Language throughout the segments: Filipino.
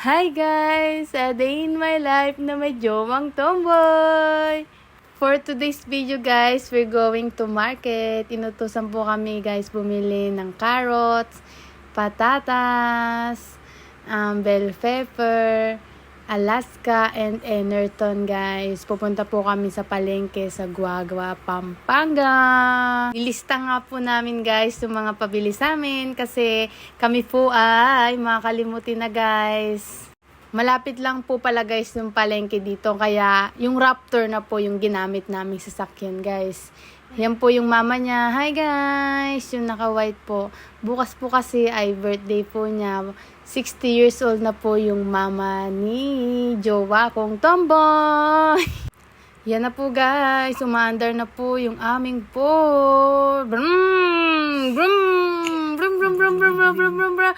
Hi guys! A day in my life na may jowang tomboy! For today's video guys, we're going to market. Inutusan po kami guys bumili ng carrots, patatas, bell pepper, Alaska, and Enerton guys. Pupunta po kami sa palengke sa Guagua, Pampanga. Ilista nga po namin guys yung mga pabili sa amin kasi kami po ay makakalimutin na guys. Malapit lang po pala guys yung palengke dito kaya yung Raptor na po yung ginamit naming sasakyan guys. Yan po yung mama niya. Hi guys! Yung naka-white po. Bukas po kasi ay birthday po niya. 60 years old na po yung mama ni jowa kong tomboy. Yan na po guys. Umaandar na po yung aming po. Brum! Brum! Brum! Brum! Brum! Brum! Brum! Brum! Brum! Brum!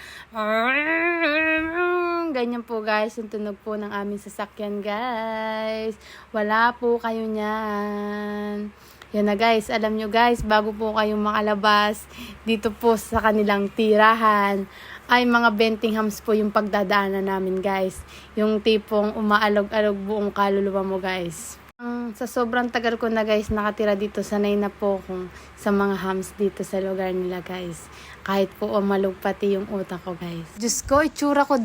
Ganyan po guys yung tunog po ng aming sasakyan guys. Wala po kayo niyan. Yan na guys, alam nyo guys, bago po kayong makalabas dito po sa kanilang tirahan, ay mga Bentinghams po yung pagdadaanan namin guys. Yung tipong umaalog-alog buong kaluluwa mo guys. Sa sobrang tagal ko na guys nakatira dito, sanay na po kung sa mga hams dito sa lugar nila guys. Kahit po umalog pati yung utak ko guys. Diyos ko, itsura ko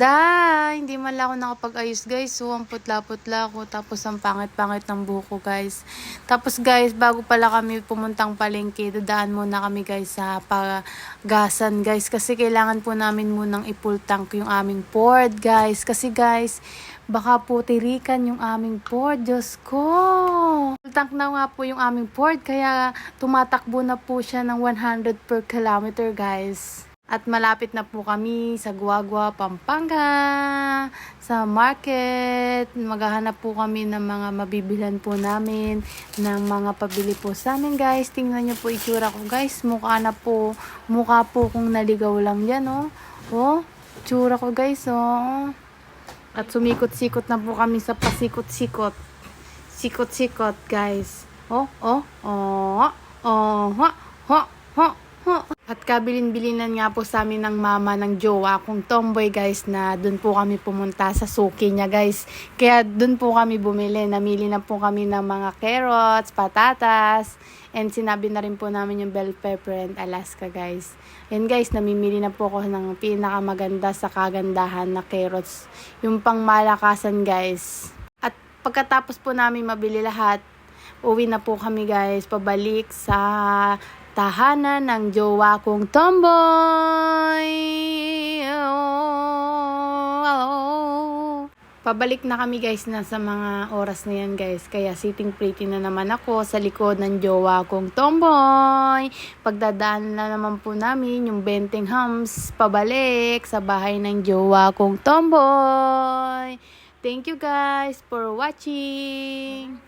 hindi man lang ako nakapag-ayos guys. So, ang putla-putla ko. Tapos ang pangit-pangit ng buhok ko guys. Tapos guys, bago pala kami pumuntang palengke, dadaan muna kami guys sa pagasan guys. Kasi kailangan po namin munang i-full tank yung aming Ford guys. Kasi guys, baka po tirikan yung aming Ford. Diyos ko. Full tank na nga po yung aming Ford. Kaya tumatakbo na po siya ng 100 per kilometer guys. At malapit na po kami sa Guagua, Pampanga. Sa market. Maghahanap po kami ng mga mabibilan po namin. Ng mga pabili po sa amin guys. Tingnan nyo po itsura ko guys. Mukha po kung naligaw lang yan oh. Oh, itsura ko guys oh. At sumikot-sikot na po kami sa pasikot-sikot. Sikot-sikot, guys. Oh. At kabilin-bilinan nga po sa amin ng mama ng jowa kong tomboy, guys, na dun po kami pumunta sa suki niya, guys. Kaya dun po kami bumili. Namili na po kami ng mga carrots, patatas, and sinabi na rin po namin yung bell pepper and Alaska, guys. And guys, namimili na po ako ng pinakamaganda sa kagandahan na carrots. Yung pangmalakasan, guys. At pagkatapos po namin mabili lahat, uwi na po kami, guys, pabalik sa tahanan ng jowa kong tomboy. Pabalik na kami guys na sa mga oras na yan guys. Kaya sitting pretty na naman ako sa likod ng jowa kong tomboy. Pagdadaan na naman po namin yung Bentinghams pabalik sa bahay ng jowa kong tomboy. Thank you guys for watching.